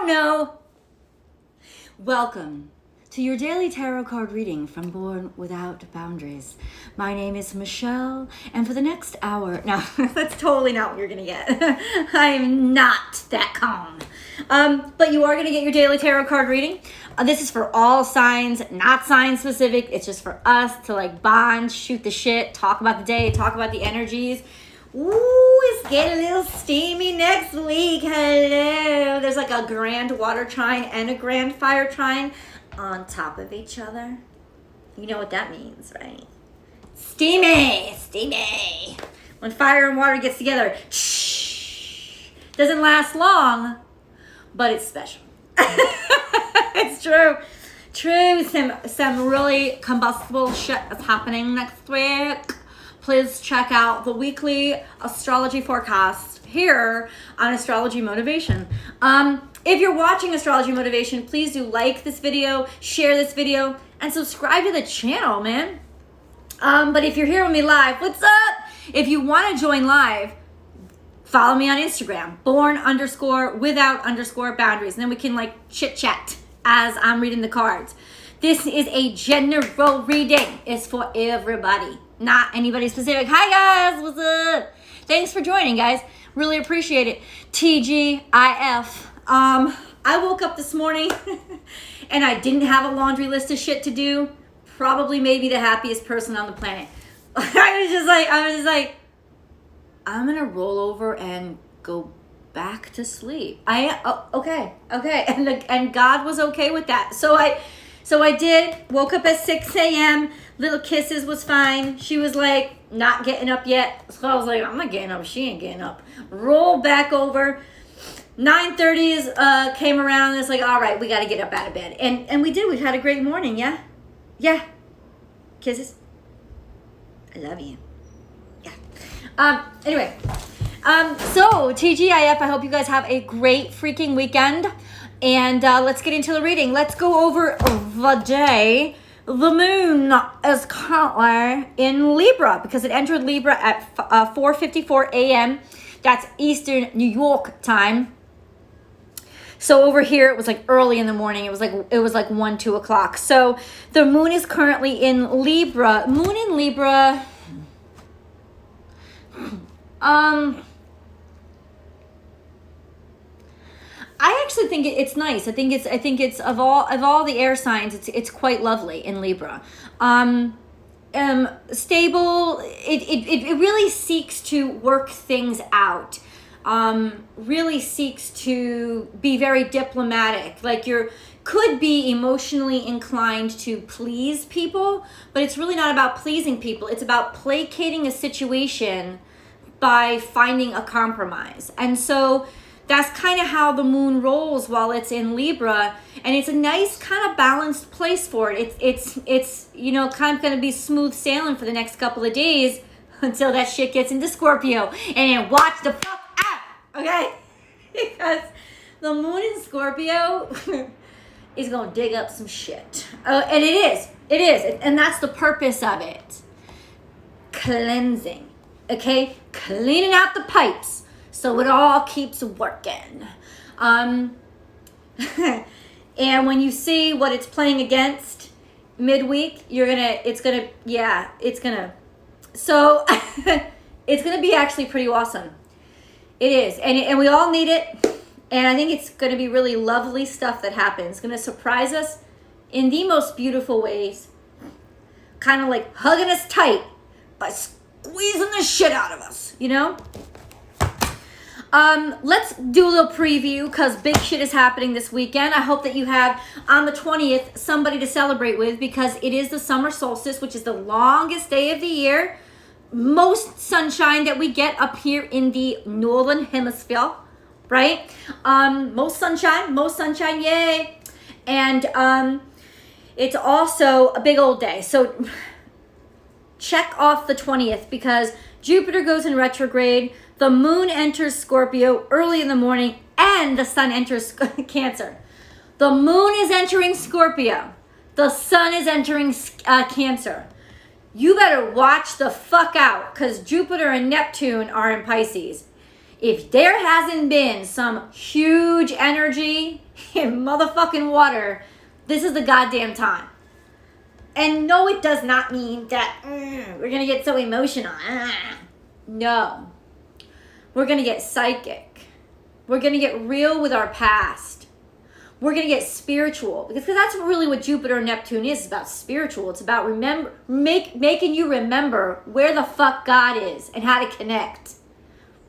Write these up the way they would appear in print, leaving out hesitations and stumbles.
don't know. Welcome to your daily tarot card reading from Born Without Boundaries. My name is Michelle, and for the next hour, no, that's totally not what you're gonna get. I am not that calm. But you are gonna get your daily tarot card reading. This is for all signs, not sign specific. It's just for us to like bond, shoot the shit, talk about the day, talk about the energies. Ooh, it's getting a little steamy next week. Hello. There's like a grand water trine and a grand fire trine on top of each other. You know what that means, right? Steamy, steamy. When fire and water gets together, shh. Doesn't last long, but it's special. It's true. True. Some really combustible shit is happening next week. Please check out the weekly astrology forecast here on Astrology Motivation. If you're watching Astrology Motivation, please do like this video, share this video, and subscribe to the channel, man. But if you're here with me live, what's up? If you want to join live, follow me on Instagram, born_without_boundaries. And then we can like chit chat as I'm reading the cards. This is a general reading. It's for everybody, not anybody specific. Hi guys, what's up? Thanks for joining, guys. Really appreciate it. TGIF. I woke up this morning and I didn't have a laundry list of shit to do. Probably made me the happiest person on the planet. I was just like, I'm gonna roll over and go back to sleep. Okay. And God was okay with that. So I did, woke up at 6 a.m. Little kisses was fine. She was like, not getting up yet. So I was like, I'm not getting up. She ain't getting up. Roll back over. 9:30 came around. And it's like, all right, we got to get up out of bed. And we did. We've had a great morning. Yeah. Yeah. Kisses. I love you. Yeah. Anyway. So TGIF, I hope you guys have a great freaking weekend. And let's get into the reading. Let's go over the day. The moon is currently in Libra because it entered Libra at 4:54 a.m. That's Eastern New York time. So over here it was like early in the morning. It was like 1, 2 o'clock. So the moon is currently in Libra. Moon in Libra. I actually think it's nice. I think it's of all the air signs, it's quite lovely in Libra. Stable. It really seeks to work things out. Really seeks to be very diplomatic. Like could be emotionally inclined to please people, but it's really not about pleasing people. It's about placating a situation by finding a compromise. And so that's kind of how the moon rolls while it's in Libra, and it's a nice kind of balanced place for it. It's kind of going to be smooth sailing for the next couple of days until that shit gets into Scorpio, and then watch the fuck out, okay? Because the moon in Scorpio is going to dig up some shit. And it is, and that's the purpose of it. Cleansing, okay? Cleaning out the pipes so it all keeps working. And when you see what it's playing against midweek, it's gonna be actually pretty awesome. It is, and we all need it, and I think it's gonna be really lovely stuff that happens. It's gonna surprise us in the most beautiful ways, kind of like hugging us tight by squeezing the shit out of us, you know? Let's do a little preview because big shit is happening this weekend. I hope that you have on the 20th somebody to celebrate with because it is the summer solstice, which is the longest day of the year. Most sunshine that we get up here in the northern hemisphere, right? Most sunshine, yay. And it's also a big old day. So check off the 20th because Jupiter goes in retrograde. The moon enters Scorpio early in the morning, and the sun enters Cancer. The moon is entering Scorpio. The sun is entering Cancer. You better watch the fuck out because Jupiter and Neptune are in Pisces. If there hasn't been some huge energy in motherfucking water, this is the goddamn time. And no, it does not mean that we're going to get so emotional. No. We're going to get psychic. We're going to get real with our past. We're going to get spiritual. Because that's really what Jupiter and Neptune is. It's about spiritual. It's about making you remember where the fuck God is and how to connect.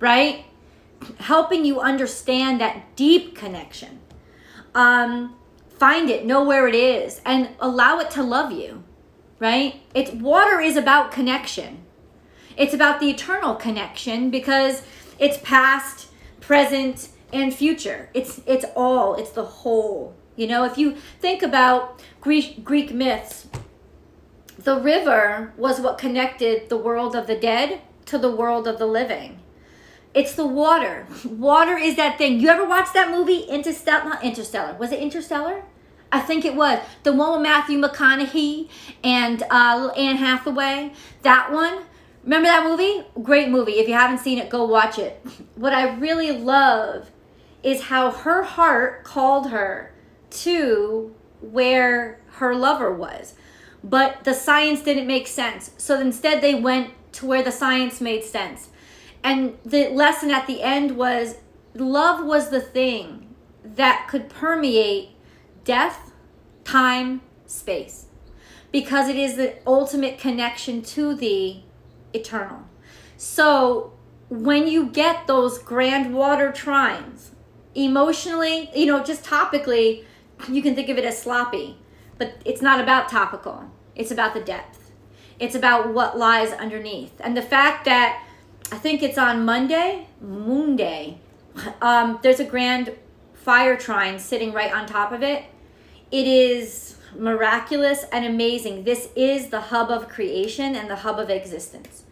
Right? Helping you understand that deep connection. Find it, know where it is, and allow it to love you, right? Water is about connection. It's about the eternal connection because it's past, present, and future. It's the whole. You know, if you think about Greek myths, the river was what connected the world of the dead to the world of the living. It's the water. Water is that thing. You ever watch that movie, Interstellar? Not Interstellar. Was it Interstellar? I think it was. The one with Matthew McConaughey and Anne Hathaway. That one. Remember that movie? Great movie. If you haven't seen it, go watch it. What I really love is how her heart called her to where her lover was. But the science didn't make sense. So instead they went to where the science made sense. And the lesson at the end was love was the thing that could permeate death, time, space. Because it is the ultimate connection to the eternal. So when you get those grand water trines, emotionally, just topically, you can think of it as sloppy. But it's not about topical. It's about the depth. It's about what lies underneath. And the fact that I think it's on Monday, Moon Day. There's a grand fire trine sitting right on top of it. It is miraculous and amazing. This is the hub of creation and the hub of existence.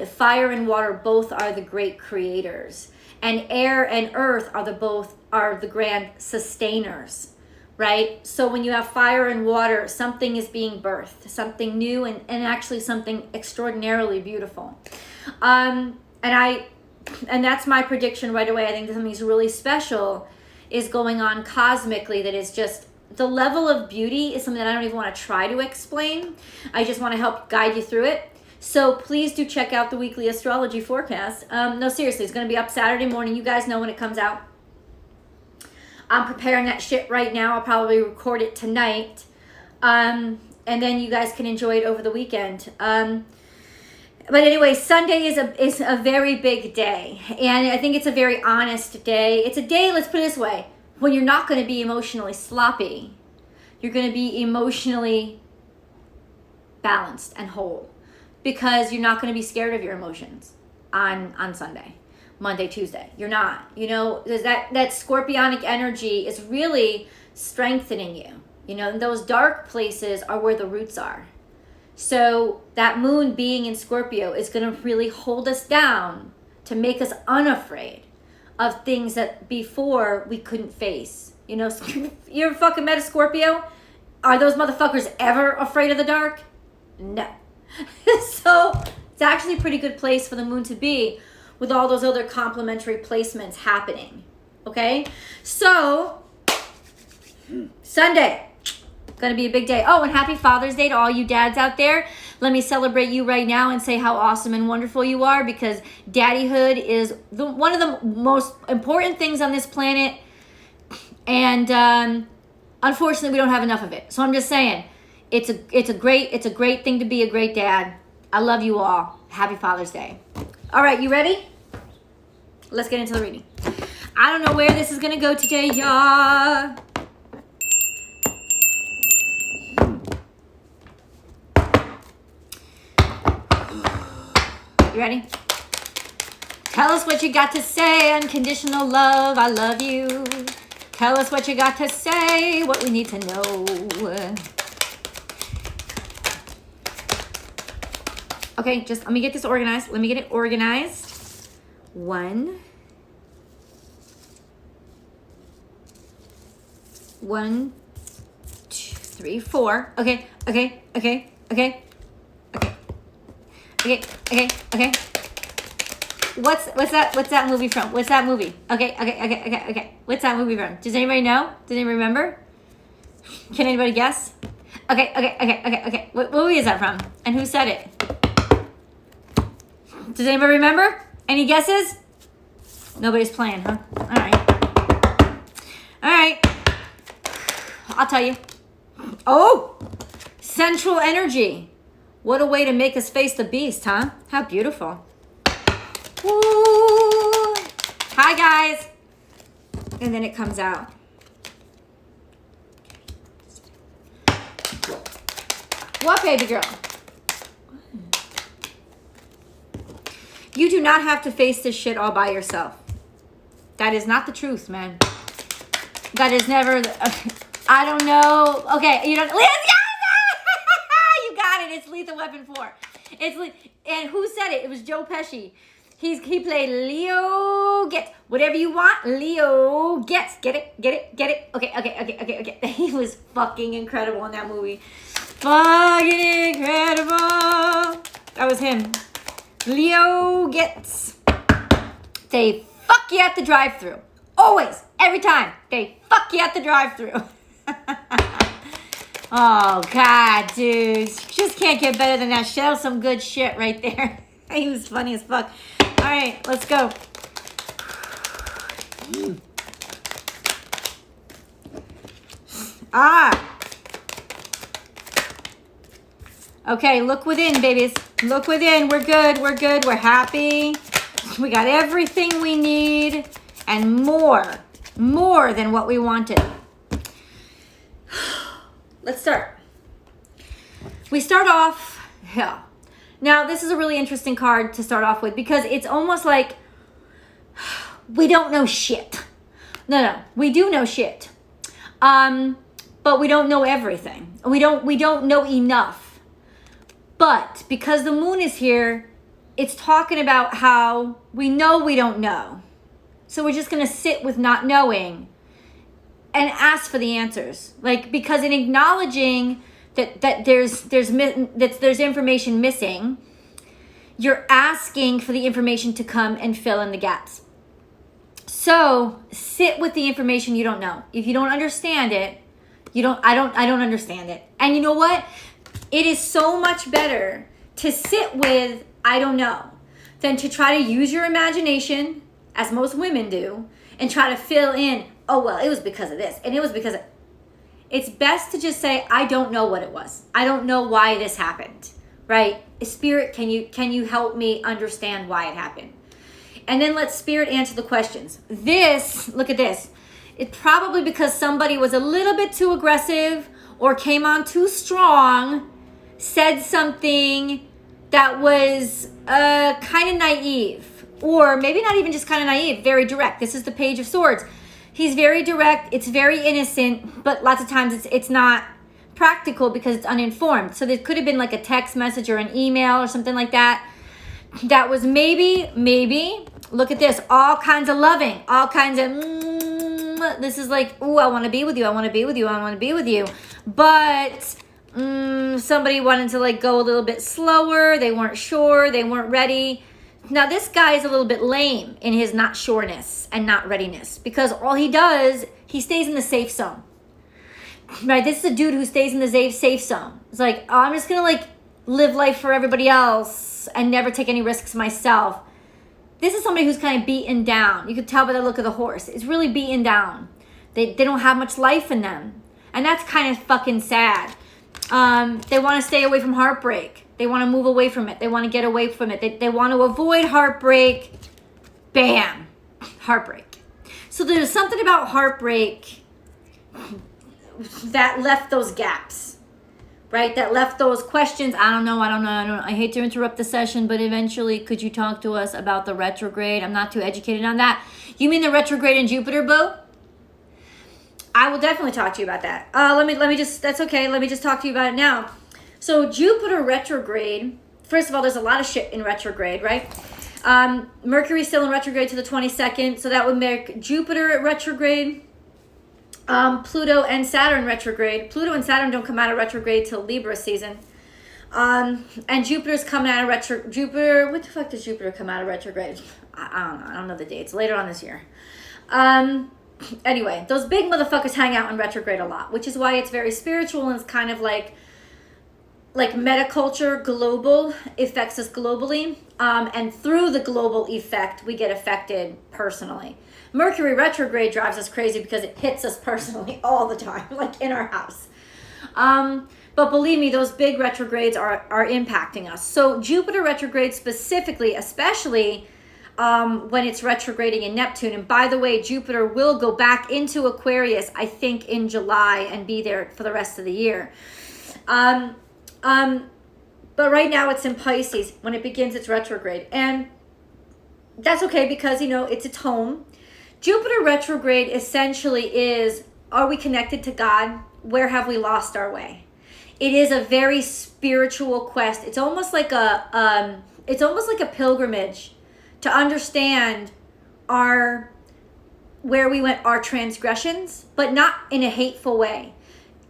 Fire and water both are the great creators. And air and earth are the grand sustainers, right? So when you have fire and water, something is being birthed, something new and actually something extraordinarily beautiful. And that's my prediction right away. I think that something's really special is going on cosmically that is just, the level of beauty is something that I don't even want to try to explain. I just want to help guide you through it. So please do check out the weekly astrology forecast. No, seriously, it's going to be up Saturday morning. You guys know when it comes out. I'm preparing that shit right now. I'll probably record it tonight. And then you guys can enjoy it over the weekend. But anyway, Sunday is a very big day. And I think it's a very honest day. It's a day, let's put it this way, when you're not going to be emotionally sloppy. You're going to be emotionally balanced and whole. Because you're not going to be scared of your emotions on Sunday, Monday, Tuesday. You're not. That scorpionic energy is really strengthening you. And those dark places are where the roots are. So that moon being in Scorpio is going to really hold us down to make us unafraid of things that before we couldn't face. You ever fucking met a Scorpio? Are those motherfuckers ever afraid of the dark? No. So it's actually a pretty good place for the moon to be with all those other complementary placements happening. Okay? So, Sunday. Going to be a big day. Oh, and happy Father's Day to all you dads out there. Let me celebrate you right now and say how awesome and wonderful you are, because daddyhood is one of the most important things on this planet. And unfortunately, we don't have enough of it. So I'm just saying, it's a great thing to be a great dad. I love you all. Happy Father's Day. All right, you ready? Let's get into the reading. I don't know where this is going to go today, y'all. You ready? Tell us what you got to say. Unconditional love, I love you. Tell us what you got to say, what we need to know. Okay, just let me get this organized. Let me get it organized. 1, 2, 3, 4. Okay. What's that movie from? What's that movie? Okay. What's that movie from? Does anybody know? Does anybody remember? Can anybody guess? Okay. What movie is that from? And who said it? Does anybody remember? Any guesses? Nobody's playing, huh? All right. I'll tell you. Oh, Central Energy. What a way to make us face the beast, huh? How beautiful. Woo. Hi, guys. And then it comes out. What, baby girl? You do not have to face this shit all by yourself. That is not the truth, man. That is never... I don't know. Okay, you don't... You got it. It's Lethal Weapon 4. And who said it? It was Joe Pesci. He played Leo Gets. Whatever you want, Leo Gets. Get it? Okay. He was fucking incredible in that movie. Fucking incredible. That was him. Leo Gets. They fuck you at the drive-thru. Always. Every time. They fuck you at the drive-thru. Oh, God, dude. Just can't get better than that. That was some good shit right there. He was funny as fuck. All right, let's go. Okay, look within, babies. Look within. We're good. We're happy. We got everything we need and more than what we wanted. Let's start. We start off, yeah. Now, this is a really interesting card to start off with because it's almost like we don't know shit. No, we do know shit. But we don't know everything. We don't know enough. But because the moon is here, it's talking about how we know we don't know. So we're just going to sit with not knowing and ask for the answers. Like, because in acknowledging that there's information missing, you're asking for the information to come and fill in the gaps. So sit with the information you don't know. If you don't understand it, I don't understand it. And you know what? It is so much better to sit with I don't know than to try to use your imagination, as most women do, and try to fill in, oh, well, it was because of this, and it was because of... It's best to just say, I don't know what it was. I don't know why this happened, right? Spirit, can you help me understand why it happened? And then let Spirit answer the questions. Look at this. It's probably because somebody was a little bit too aggressive or came on too strong, said something that was kind of naive, or maybe not even just kind of naive, very direct. This is the Page of Swords. He's very direct. It's very innocent, but lots of times it's not practical because it's uninformed. So there could have been like a text message or an email or something like that. That was maybe, look at this, all kinds of loving, all kinds of, this is like, ooh, I want to be with you. I want to be with you. I want to be with you. But somebody wanted to like go a little bit slower. They weren't sure. They weren't ready. Now, this guy is a little bit lame in his not sureness and not readiness because all he does, he stays in the safe zone. Right? This is a dude who stays in the safe zone. It's like, oh, I'm just going to like live life for everybody else and never take any risks myself. This is somebody who's kind of beaten down. You could tell by the look of the horse. It's really beaten down. They don't have much life in them. And that's kind of fucking sad. They want to stay away from heartbreak. They want to move away from it. They want to get away from it. They want to avoid heartbreak. Bam. Heartbreak. So there's something about heartbreak that left those gaps, right? That left those questions. I don't know. I hate to interrupt the session, but eventually could you talk to us about the retrograde? I'm not too educated on that. You mean the retrograde in Jupiter, boo? I will definitely talk to you about that. Let me just, that's okay. Let me just talk to you about it now. So Jupiter retrograde, first of all, there's a lot of shit in retrograde, right? Mercury's still in retrograde to the 22nd, so that would make Jupiter at retrograde, Pluto and Saturn retrograde. Pluto and Saturn don't come out of retrograde till Libra season. And Jupiter's coming out of Jupiter, what the fuck does Jupiter come out of retrograde? I don't know the dates. Later on this year. Anyway, those big motherfuckers hang out in retrograde a lot, which is why it's very spiritual and it's kind of like metaculture, global, affects us globally. And through the global effect, we get affected personally. Mercury retrograde drives us crazy because it hits us personally all the time, like in our house. But believe me, those big retrogrades are impacting us. So Jupiter retrograde specifically, especially when it's retrograding in Neptune. And by the way, Jupiter will go back into Aquarius, I think, in July and be there for the rest of the year. But right now it's in Pisces when it begins its retrograde. And that's okay because, you know, it's its home. Jupiter retrograde essentially is, are we connected to God? Where have we lost our way? It is a very spiritual quest. It's almost like a pilgrimage to understand where we went, our transgressions, but not in a hateful way.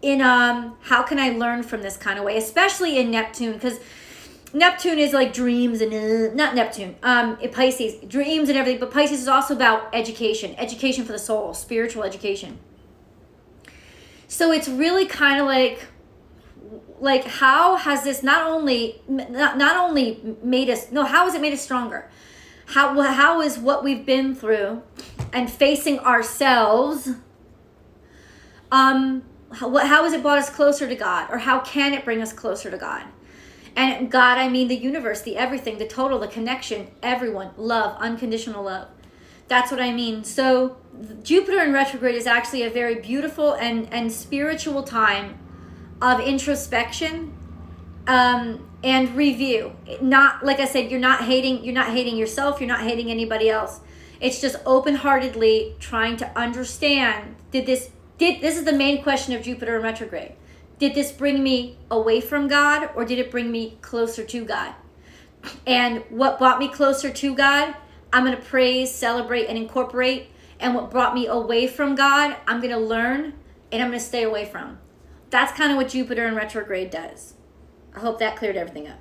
In how can I learn from this kind of way, especially in Neptune, because Neptune is like dreams and not Neptune, Pisces, dreams and everything, but Pisces is also about education for the soul, spiritual education. So it's really kind of like how has this not only made us, no, how has it made us stronger? How is what we've been through and facing ourselves, how has it brought us closer to God? Or how can it bring us closer to God? And God, I mean the universe, the everything, the total, the connection, everyone, love, unconditional love. That's what I mean. So Jupiter in retrograde is actually a very beautiful and spiritual time of introspection and review. Not, like I said, you're not hating yourself, you're not hating anybody else. It's just open-heartedly trying to understand, this is the main question of Jupiter in retrograde. Did this bring me away from God or did it bring me closer to God? And what brought me closer to God, I'm going to praise, celebrate, and incorporate. And what brought me away from God, I'm going to learn and I'm going to stay away from. That's kind of what Jupiter in retrograde does. I hope that cleared everything up.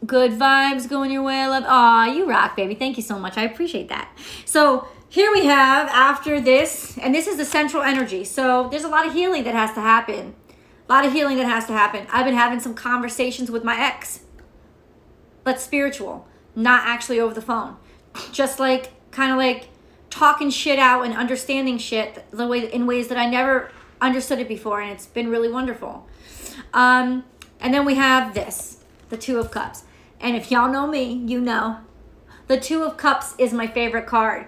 Good vibes going your way. I love. Aw, you rock, baby. Thank you so much. I appreciate that. So here we have, after this, and this is the central energy. So there's a lot of healing that has to happen. I've been having some conversations with my ex, but spiritual, not actually over the phone. Just like, kind of like talking shit out and understanding shit in ways that I never understood it before, and it's been really wonderful. And then we have this, the Two of Cups. And if y'all know me, you know the Two of Cups is my favorite card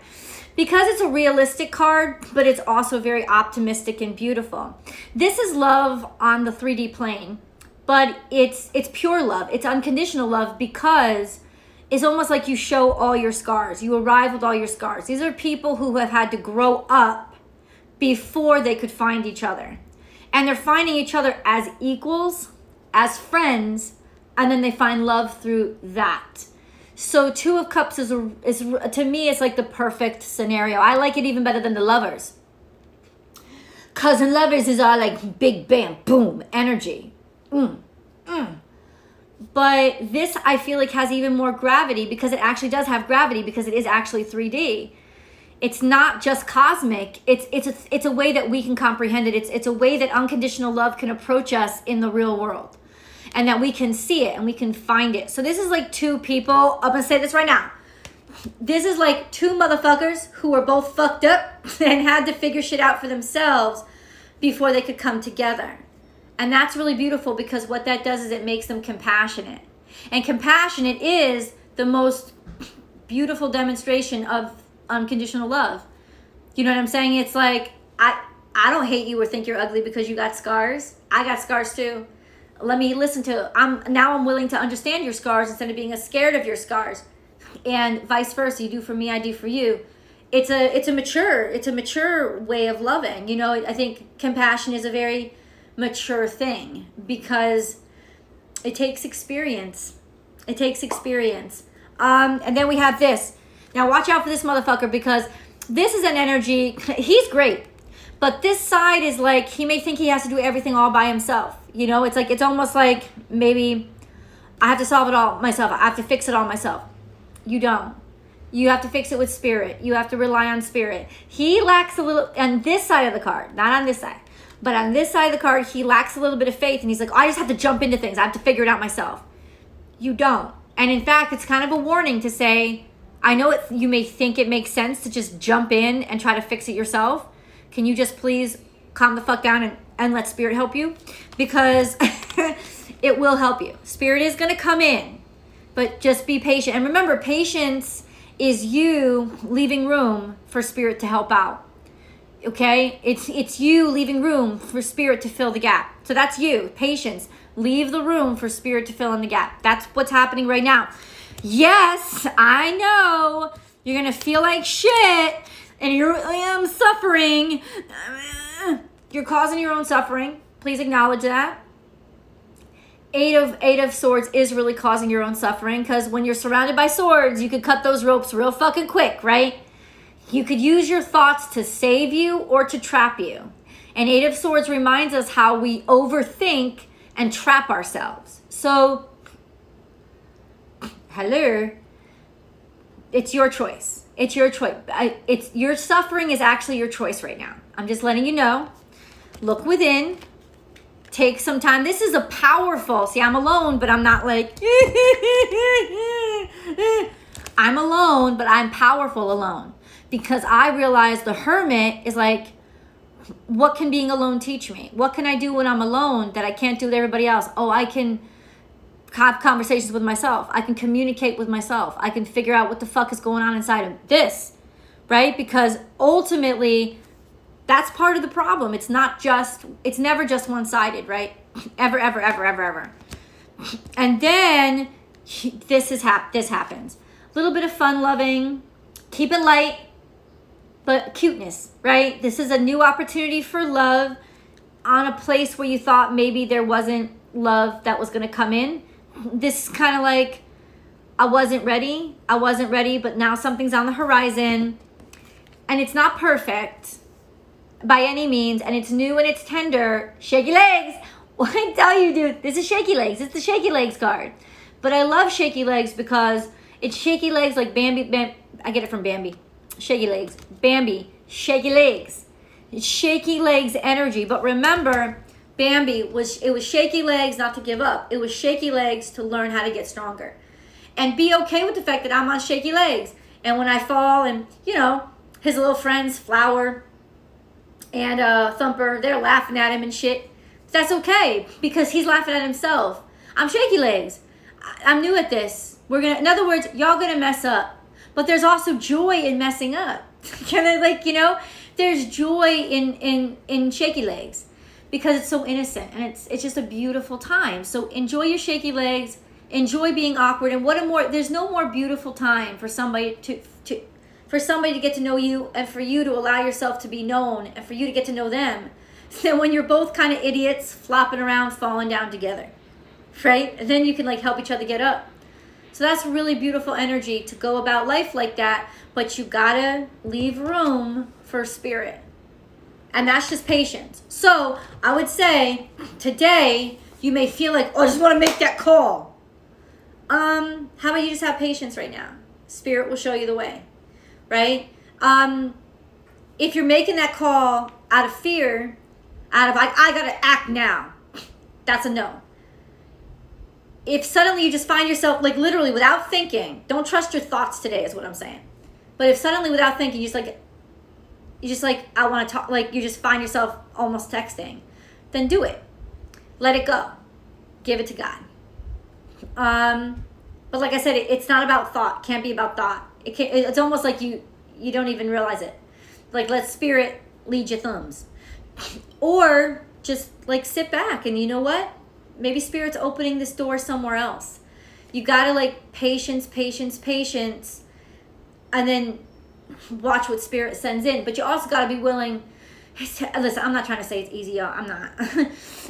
because it's a realistic card, but it's also very optimistic and beautiful. This is love on the 3D plane, but it's pure love. It's unconditional love because it's almost like you show all your scars. You arrive with all your scars. These are people who have had to grow up before they could find each other. And they're finding each other as equals, as friends, and then they find love through that. So Two of Cups is to me, it's like the perfect scenario. I like it even better than the Lovers. Cause in Lovers is all like big bam, boom, energy. But this, I feel like, has even more gravity because it actually does have gravity because it is actually 3D. It's not just cosmic. It's a way that we can comprehend it. It's a way that unconditional love can approach us in the real world, and that we can see it and we can find it. So this is like two people. I'm gonna say this right now. This is like two motherfuckers who were both fucked up and had to figure shit out for themselves before they could come together. And that's really beautiful because what that does is it makes them compassionate. And compassionate is the most beautiful demonstration of unconditional love. You know what I'm saying? It's like, I don't hate you or think you're ugly because you got scars. I got scars too. Let me listen to, I'm willing to understand your scars instead of being scared of your scars. And vice versa, you do for me, I do for you. It's a mature way of loving. You know, I think compassion is a very mature thing because it takes experience. And then we have this. Now watch out for this motherfucker because this is an energy, he's great, but this side is like, he may think he has to do everything all by himself. You know, it's almost like maybe I have to solve it all myself. I have to fix it all myself. You don't. You have to fix it with spirit. You have to rely on spirit. He lacks a little on this side of the card, not on this side. But on this side of the card, he lacks a little bit of faith. And he's like, oh, I just have to jump into things. I have to figure it out myself. You don't. And in fact, it's kind of a warning to say, I know you may think it makes sense to just jump in and try to fix it yourself. Can you just please calm the fuck down and let spirit help you? Because it will help you. Spirit is going to come in, but just be patient. And remember, patience is you leaving room for spirit to help out. Okay? It's you leaving room for spirit to fill the gap. So that's you. Patience. Leave the room for spirit to fill in the gap. That's what's happening right now. Yes, I know. You're going to feel like shit and you're suffering. You're causing your own suffering. Please acknowledge that. Eight of Swords is really causing your own suffering, because when you're surrounded by swords, you could cut those ropes real fucking quick, right? You could use your thoughts to save you or to trap you. And Eight of Swords reminds us how we overthink and trap ourselves. So, hello, it's your choice. It's your choice. Your suffering is actually your choice right now. I'm just letting you know. Look within. Take some time. This is a powerful, see, I'm alone, but I'm not like, I'm alone, but I'm powerful alone. Because I realize the Hermit is like, what can being alone teach me? What can I do when I'm alone that I can't do with everybody else? Oh, I can have conversations with myself. I can communicate with myself. I can figure out what the fuck is going on inside of this, right? Because ultimately, that's part of the problem. It's never just one-sided, right? Ever, ever, ever, ever, ever. And then this happens. A little bit of fun loving, keep it light, but cuteness, right? This is a new opportunity for love on a place where you thought maybe there wasn't love that was going to come in. This is kind of like, I wasn't ready, but now something's on the horizon. And it's not perfect by any means, and it's new and it's tender. Shaky legs. What I tell you, dude, this is shaky legs. It's the shaky legs card. But I love shaky legs because it's shaky legs like Bambi. I get it from Bambi. Shaky legs. Bambi. Shaky legs. It's shaky legs energy. But remember, Bambi was shaky legs not to give up. It was shaky legs to learn how to get stronger. And be okay with the fact that I'm on shaky legs. And when I fall and, his little friends, Flower and Thumper, they're laughing at him and shit. That's okay, because he's laughing at himself. I'm shaky legs. I'm new at this. In other words, y'all gonna mess up. But there's also joy in messing up. There's joy in shaky legs because it's so innocent and it's just a beautiful time. So enjoy your shaky legs, enjoy being awkward, and there's no more beautiful time for somebody to get to know you and for you to allow yourself to be known and for you to get to know them than when you're both kind of idiots flopping around, falling down together, right? And then you can help each other get up. So that's really beautiful energy to go about life like that, but you gotta leave room for spirit. And that's just patience. So I would say today you may feel like, oh, I just want to make that call. How about you just have patience right now? Spirit will show you the way, right? If you're making that call out of fear, I gotta act now, that's a no. If suddenly you just find yourself literally without thinking, don't trust your thoughts today is what I'm saying. But if suddenly without thinking, you I want to talk, you just find yourself almost texting, then do it. Let it go. Give it to God. But like I said, it's not about thought. Can't be about thought. It's almost like you don't even realize it. Let spirit lead your thumbs. Or just sit back and you know what? Maybe spirit's opening this door somewhere else. You gotta patience, and then watch what spirit sends in. But you also gotta be willing. Listen, I'm not trying to say it's easy, y'all. I'm not.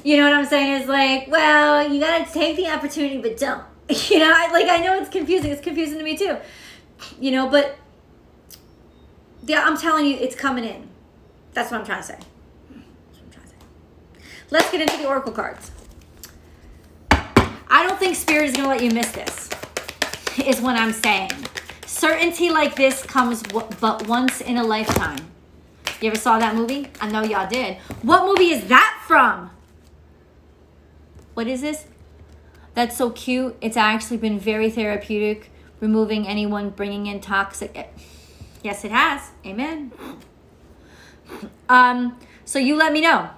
You know what I'm saying? Is well, you gotta take the opportunity, but don't. I know it's confusing. It's confusing to me too. But yeah, I'm telling you, it's coming in. That's what I'm trying to say. Let's get into the oracle cards. I don't think Spirit is going to let you miss this, is what I'm saying. Certainty like this comes but once in a lifetime. You ever saw that movie? I know y'all did. What movie is that from? What is this? That's so cute. It's actually been very therapeutic, removing anyone bringing in toxic. Yes, it has. Amen. So you let me know.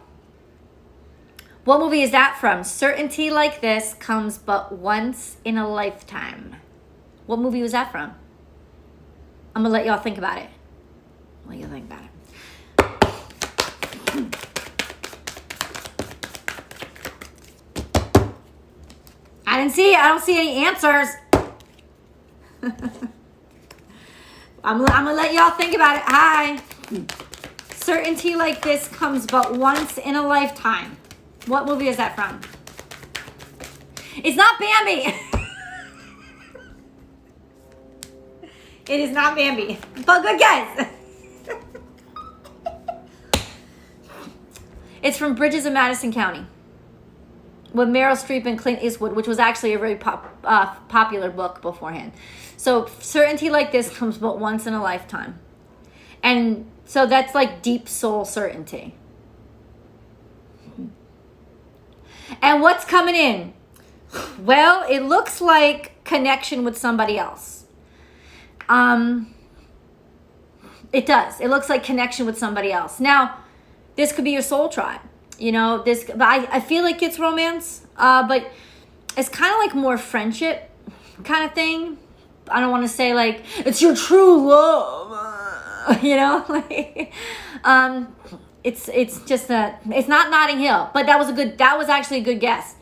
What movie is that from? Certainty like this comes but once in a lifetime. What movie was that from? I'm going to let y'all think about it. Let you think about it. I didn't see it. I don't see any answers. I'm gonna let y'all think about it. Hi. Certainty like this comes but once in a lifetime. What movie is that from? It's not Bambi. It is not Bambi. But good guess. It's from Bridges of Madison County, with Meryl Streep and Clint Eastwood, which was actually a very popular book beforehand. So certainty like this comes but once in a lifetime. And so that's like deep soul certainty. And what's coming in? Well, it looks like connection with somebody else. It does. It looks like connection with somebody else. Now, this could be your soul tribe. You know, this, but I feel like it's romance, but it's kind of like more friendship kind of thing. I don't want to say like, it's your true love, you know, like, it's just that it's not Notting Hill, but that was actually a good guess.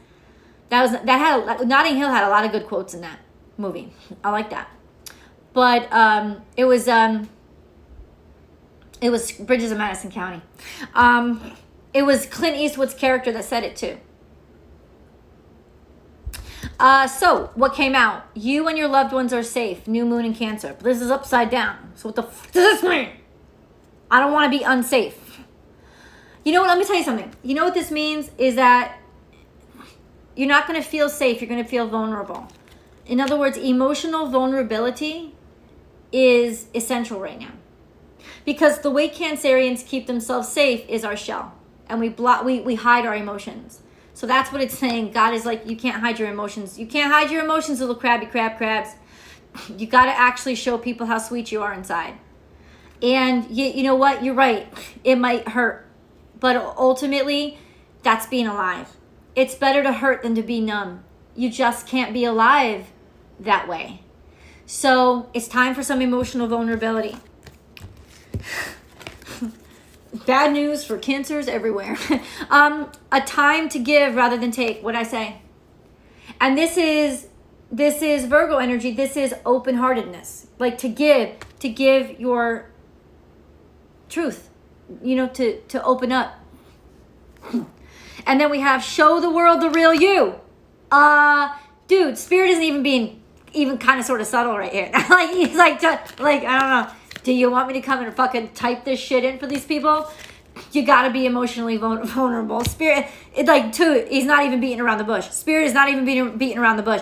Notting Hill had a lot of good quotes in that movie. I like that. But, it was Bridges of Madison County. It was Clint Eastwood's character that said it too. So what came out? You and your loved ones are safe. New moon in Cancer. But this is upside down. So what the f does this mean? I don't want to be unsafe. You know what? Let me tell you something. You know what this means is that you're not going to feel safe. You're going to feel vulnerable. In other words, emotional vulnerability is essential right now. Because the way Cancerians keep themselves safe is our shell. And we hide our emotions. So that's what it's saying. God is like, you can't hide your emotions. You can't hide your emotions, little crabs. You got to actually show people how sweet you are inside. And you know what? You're right. It might hurt. But ultimately, that's being alive. It's better to hurt than to be numb. You just can't be alive that way. So it's time for some emotional vulnerability. Bad news for Cancers everywhere. A time to give rather than take, what I say. And this is Virgo energy. This is open-heartedness. Like to give your truth, you know, to open up. And then we have show the world the real you. Dude, Spirit isn't even being kind of sort of subtle right here. Like he's like I don't know. Do you want me to come and fucking type this shit in for these people? You gotta be emotionally vulnerable. Spirit, he's not even beating around the bush. Spirit is not even beating around the bush.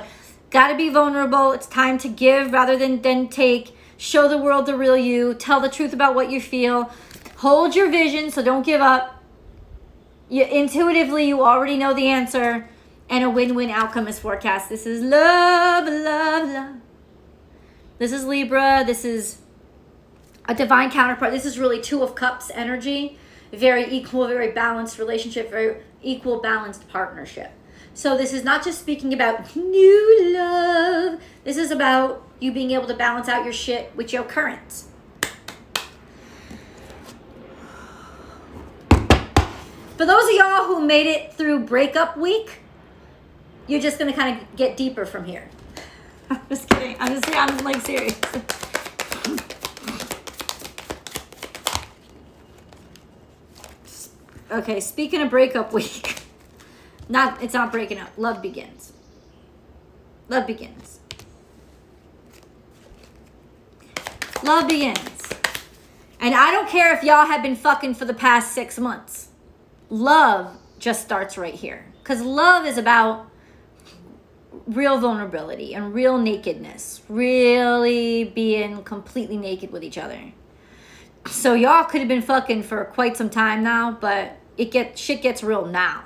Gotta be vulnerable. It's time to give rather than take. Show the world the real you. Tell the truth about what you feel. Hold your vision, so don't give up. Intuitively, you already know the answer. And a win-win outcome is forecast. This is love. This is Libra. This is a divine counterpart. This is really Two of Cups energy. Very equal, very balanced relationship, very equal, balanced partnership. So this is not just speaking about new love. This is about you being able to balance out your shit with your current. For those of y'all who made it through breakup week, you're just going to kind of get deeper from here. I'm just kidding. I'm like serious. Okay, speaking of breakup week, it's not breaking up. Love begins. Love begins. Love begins. And I don't care if y'all have been fucking for the past 6 months. Love just starts right here. Because love is about real vulnerability and real nakedness, really being completely naked with each other. So y'all could have been fucking for quite some time now, but shit gets real now.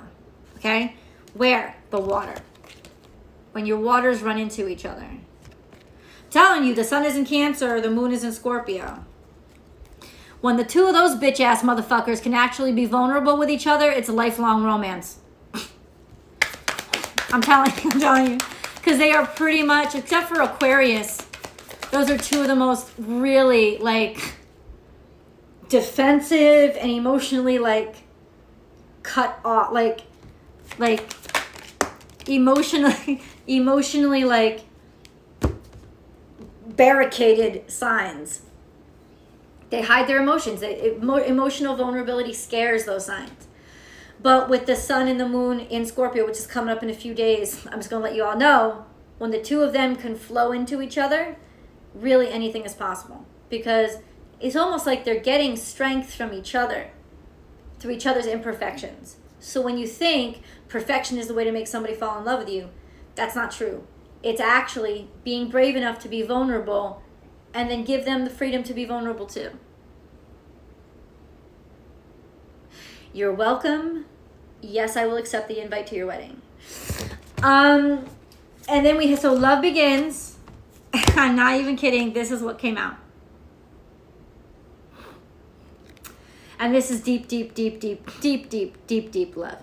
Okay? Where? The water. When your waters run into each other. I'm telling you, the sun is in Cancer, the moon is in Scorpio. When the two of those bitch ass motherfuckers can actually be vulnerable with each other, it's a lifelong romance. I'm telling you. Because they are pretty much, except for Aquarius, those are two of the most really, like, defensive and emotionally, like, cut off, like emotionally, like, barricaded signs. They hide their emotions. Emotional vulnerability scares those signs. But with the sun and the moon in Scorpio, which is coming up in a few days, I'm just going to let you all know, when the two of them can flow into each other, really anything is possible. Because it's almost like they're getting strength from each other, through each other's imperfections. So when you think perfection is the way to make somebody fall in love with you, that's not true. It's actually being brave enough to be vulnerable and then give them the freedom to be vulnerable too. You're welcome. Yes, I will accept the invite to your wedding. And then so love begins. I'm not even kidding. This is what came out. And this is deep, deep, deep, deep, deep, deep, deep, deep love.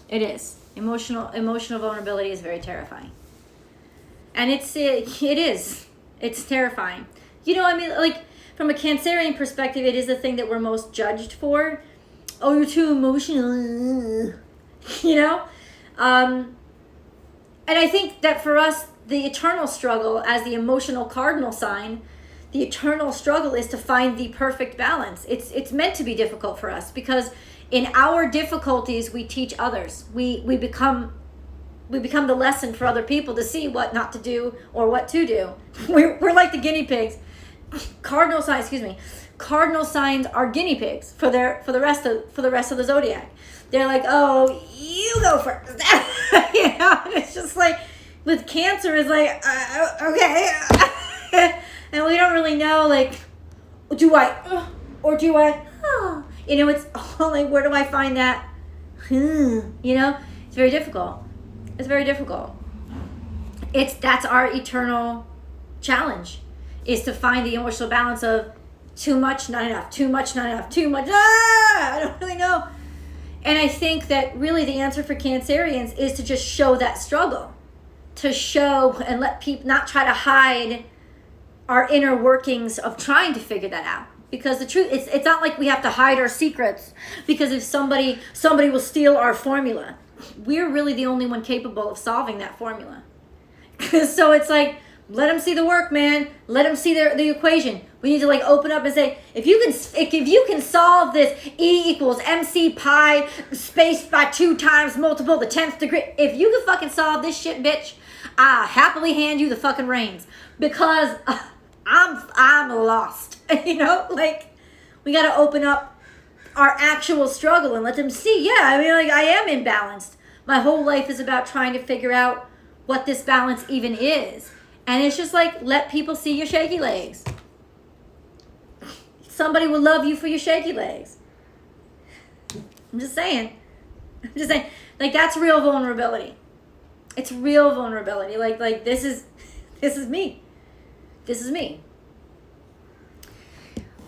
It is. Emotional vulnerability is very terrifying. And it is. It's terrifying. You know, I mean, like, from a Cancerian perspective, it is the thing that we're most judged for. Oh, you're too emotional. You know? And I think that for us, the eternal struggle as the emotional cardinal sign, the eternal struggle is to find the perfect balance. It's meant to be difficult for us because in our difficulties, we teach others. We become the lesson for other people to see what not to do or what to do. We're like the guinea pigs. Cardinal signs are guinea pigs for the rest of the zodiac. They're like, oh, you go first. You know, and it's just like with Cancer is like, okay. And we don't really know, like, do I, or do I, you know, it's all like, where do I find that, you know, it's very difficult. It's very difficult. That's our eternal challenge, is to find the emotional balance of too much, not enough, too much, not enough, too much, I don't really know. And I think that really the answer for Cancerians is to just show that struggle, to show and let people not try to hide our inner workings of trying to figure that out. Because the truth, it's not like we have to hide our secrets, because if somebody will steal our formula, we're really the only one capable of solving that formula. So it's like, let them see the work, man. Let them see the equation. We need to like open up and say, if you can solve this E equals MC pi spaced by 2 times multiple the 10th degree, if you can fucking solve this shit, bitch, I happily hand you the fucking reins, because I'm lost. You know, like, we got to open up our actual struggle and let them see, yeah, I mean, like, I am imbalanced. My whole life is about trying to figure out what this balance even is. And it's just like, let people see your shaky legs. Somebody will love you for your shaky legs. I'm just saying. Like, that's real vulnerability. It's real vulnerability. Like this is me. This is me.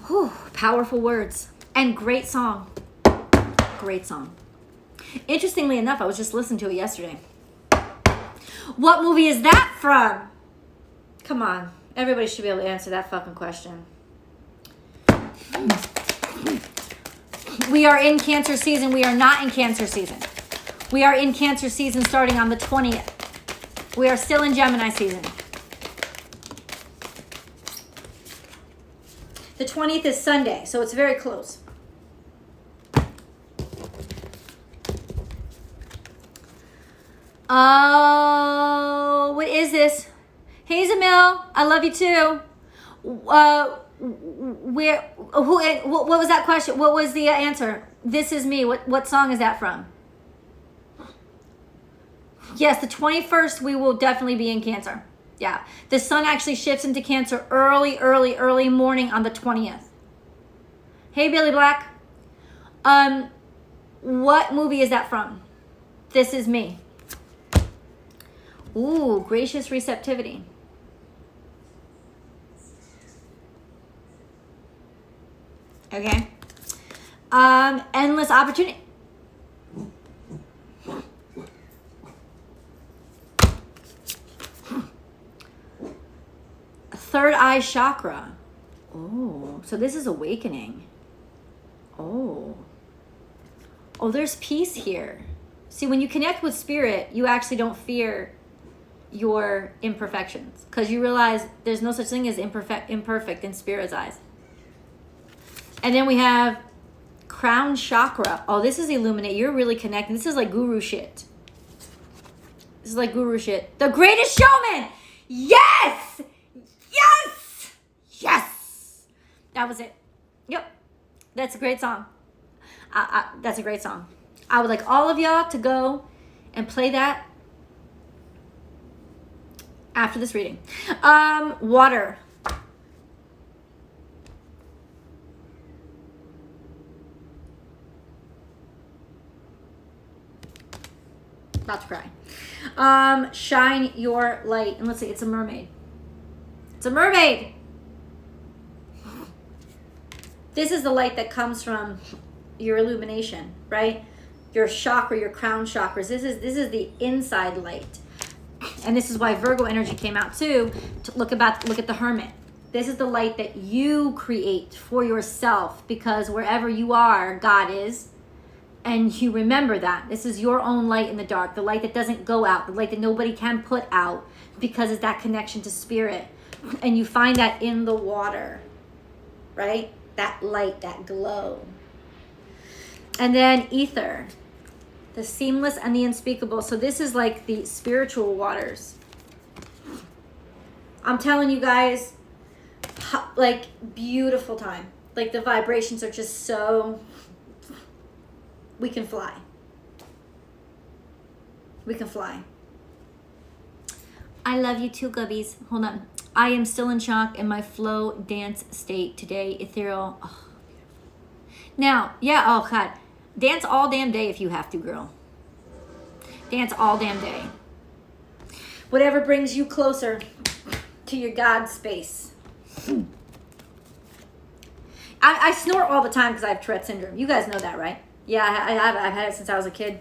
Whew, powerful words. And great song. Great song. Interestingly enough, I was just listening to it yesterday. What movie is that from? Come on. Everybody should be able to answer that fucking question. We are in Cancer season. We are not in Cancer season. We are in Cancer season starting on the 20th. We are still in Gemini season. The 20th is Sunday, so it's very close. Oh, what is this? Hey, Zamil, I love you too. What was that question? What was the answer? This is me. What song is that from? Yes, the 21st, we will definitely be in Cancer. Yeah. The sun actually shifts into Cancer early morning on the 20th. Hey, Billy Black. What movie is that from? This Is Me. Ooh, gracious receptivity. Okay. Endless opportunity. Third eye chakra. Oh, so this is awakening. Oh, there's peace here. See, when you connect with spirit, you actually don't fear your imperfections because you realize there's no such thing as imperfect in spirit's eyes. And then we have crown chakra. Oh, this is illuminate. You're really connecting. This is like guru shit. This is like guru shit. The Greatest Showman. Yes! Yes! Yes! That was it. Yep. That's a great song. That's a great song. I would like all of y'all to go and play that after this reading. Water. About to cry. Shine your light. And let's see, it's a mermaid. It's a mermaid. This is the light that comes from your illumination, right? Your chakra, your crown chakras. This is the inside light. And this is why Virgo energy came out too. To look at the Hermit. This is the light that you create for yourself, because wherever you are, God is. And you remember that. This is your own light in the dark, the light that doesn't go out, the light that nobody can put out, because it's that connection to spirit. And you find that in the water, right? That light, that glow. And then ether, the seamless and the unspeakable. So this is like the spiritual waters. I'm telling you guys, like beautiful time. Like the vibrations are just so, we can fly. We can fly. I love you too, Gubbies. Hold on. I am still in shock in my flow dance state today. Ethereal. Oh. Now, yeah, oh God. Dance all damn day if you have to, girl. Dance all damn day. Whatever brings you closer to your God space. I snort all the time because I have Tourette syndrome. You guys know that, right? Yeah, I've had it since I was a kid.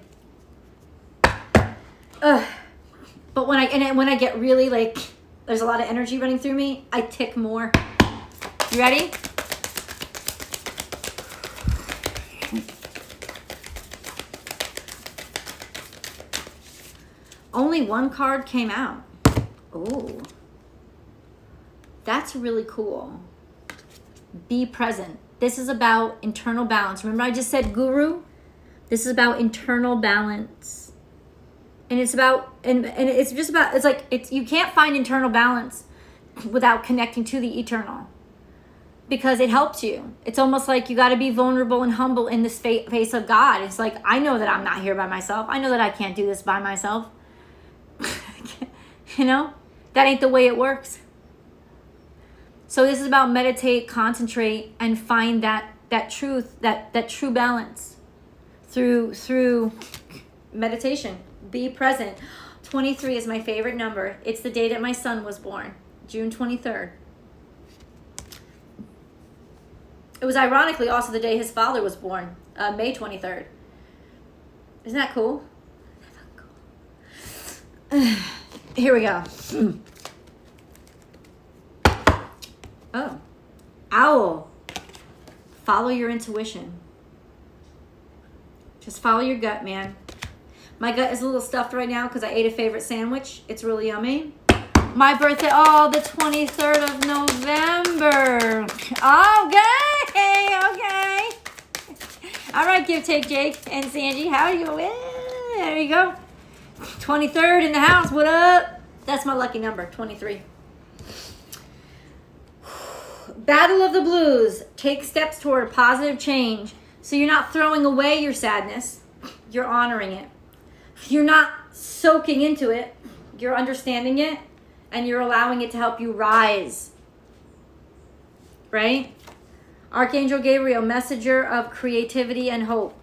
But when I get really like, there's a lot of energy running through me, I tick more. You ready? Only one card came out. Oh, that's really cool. Be present. This is about internal balance. Remember I just said guru? This is about internal balance. And it's about, and it's just about, it's like, you can't find internal balance without connecting to the eternal, because it helps you. It's almost like you got to be vulnerable and humble in the face of God. It's like, I know that I'm not here by myself. I know that I can't do this by myself. You know, that ain't the way it works. So this is about meditate, concentrate, and find that truth, that true balance through meditation. Be present. 23 is my favorite number. It's the day that my son was born, June 23rd. It was ironically also the day his father was born, May 23rd. Isn't that cool? Here we go. Oh, owl. Follow your intuition. Just follow your gut, man. My gut is a little stuffed right now because I ate a favorite sandwich. It's really yummy. My birthday, the 23rd of November. Okay. All right, Give, Take, Jake, and Sanji. How are you? There you go. 23rd in the house. What up? That's my lucky number, 23. Battle of the Blues. Take steps toward positive change. So you're not throwing away your sadness. You're honoring it. You're not soaking into it, you're understanding it, and you're allowing it to help you rise. Right? Archangel Gabriel, messenger of creativity and hope.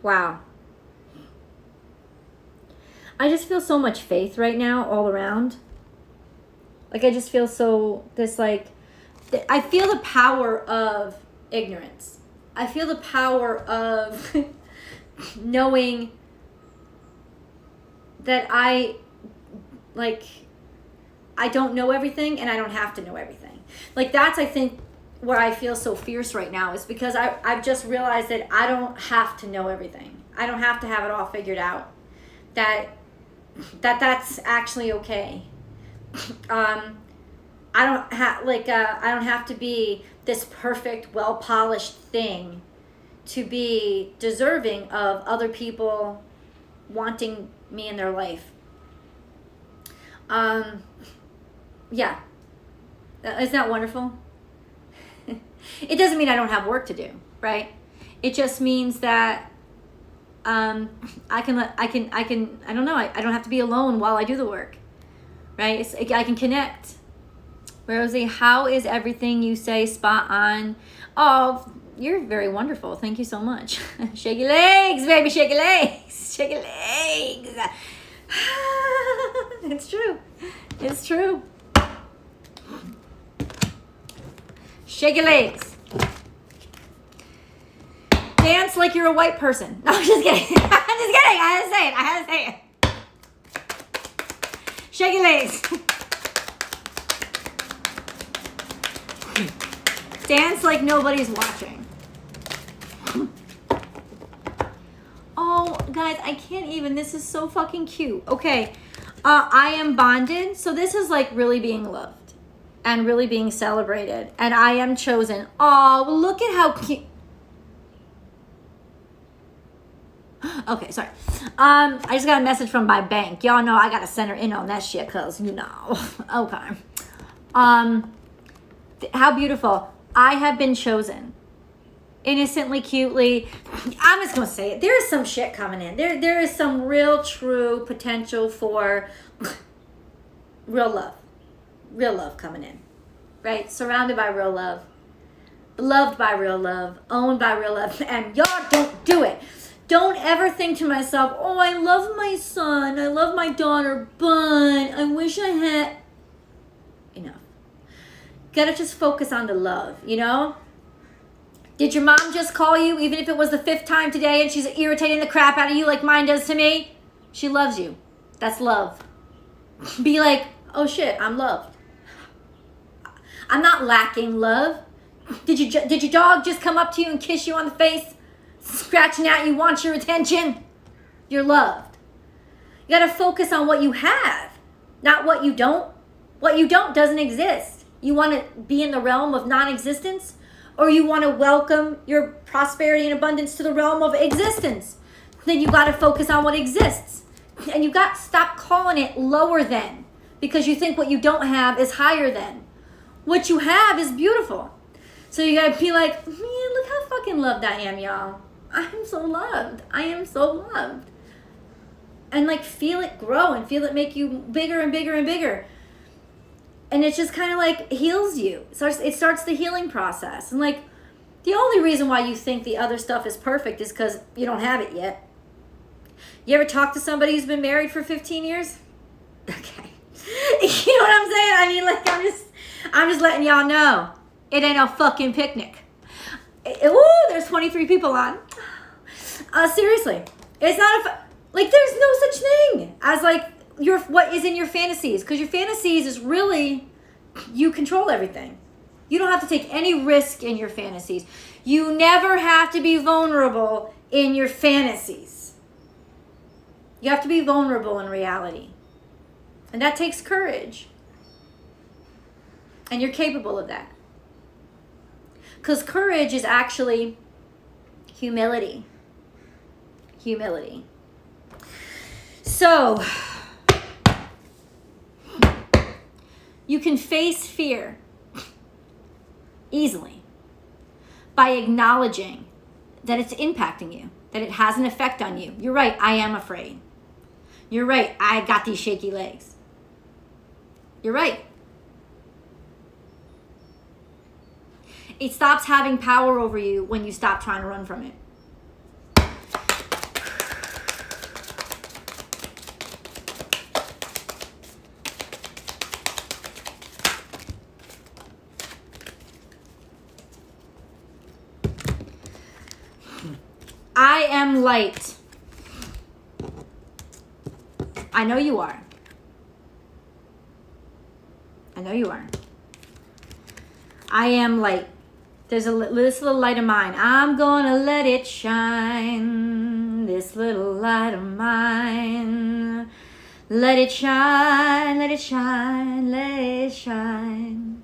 Wow. I just feel so much faith right now all around. Like, I just feel I feel the power of ignorance. I feel the power of knowing that I don't know everything and I don't have to know everything. Like, that's, I think, where I feel so fierce right now, is because I've just realized that I don't have to know everything. I don't have to have it all figured out. That's actually okay. I don't have to be this perfect, well-polished thing to be deserving of other people wanting me in their life. Yeah. Isn't that wonderful? It doesn't mean I don't have work to do, right? It just means that I don't have to be alone while I do the work, right? I can connect. Rosie, how is everything you say spot on? Oh, you're very wonderful. Thank you so much. Shake your legs, baby, shake your legs. Shake your legs. It's true. It's true. Shake your legs. Dance like you're a white person. No, I'm just kidding. I'm just kidding. I had to say it. Shake your legs. Dance like nobody's watching. Oh, guys, I can't even. This is so fucking cute. Okay. I am bonded. So this is like really being loved and really being celebrated. And I am chosen. Oh, look at how cute. Okay, sorry. I just got a message from my bank. Y'all know I gotta send her in on that shit, cause you know. Okay. How beautiful. I have been chosen. Innocently, cutely. I'm just gonna say it. There is some shit coming in. There is some real, true potential for real love. Real love coming in. Right? Surrounded by real love. Loved by real love. Owned by real love. And y'all don't do it. Don't ever think to myself, oh, I love my son. I love my daughter, but I wish I had... Enough. Gotta just focus on the love, you know? Did your mom just call you, even if it was the 5th time today, and she's irritating the crap out of you like mine does to me? She loves you. That's love. Be like, oh shit, I'm loved. I'm not lacking love. Did your dog just come up to you and kiss you on the face? Scratching at you, wants your attention? You're loved. You gotta focus on what you have, not what you don't. What you don't doesn't exist. You want to be in the realm of non-existence, or you want to welcome your prosperity and abundance to the realm of existence. Then you got to focus on what exists. And you got to stop calling it lower than, because you think what you don't have is higher than. What you have is beautiful. So you got to be like, man, look how fucking loved I am, y'all. I am so loved. I am so loved. And like feel it grow and feel it make you bigger and bigger and bigger. And it just kind of like heals you. It starts the healing process. And like the only reason why you think the other stuff is perfect is because you don't have it yet. You ever talk to somebody who's been married for 15 years? Okay. You know what I'm saying? I mean, like I'm just letting y'all know. It ain't a fucking picnic. Ooh, there's 23 people on. Seriously. It's not like there's no such thing as like what is in your fantasies, because your fantasies is really, you control everything. You don't have to take any risk in your fantasies. You never have to be vulnerable in your fantasies. You have to be vulnerable in reality, and that takes courage, and you're capable of that, because courage is actually humility. So you can face fear easily by acknowledging that it's impacting you, that it has an effect on you. You're right, I am afraid. You're right, I got these shaky legs. You're right. It stops having power over you when you stop trying to run from it. I am light. I know you are. I know you are. I am light. There's this little light of mine. I'm gonna let it shine. This little light of mine. Let it shine, let it shine, let it shine.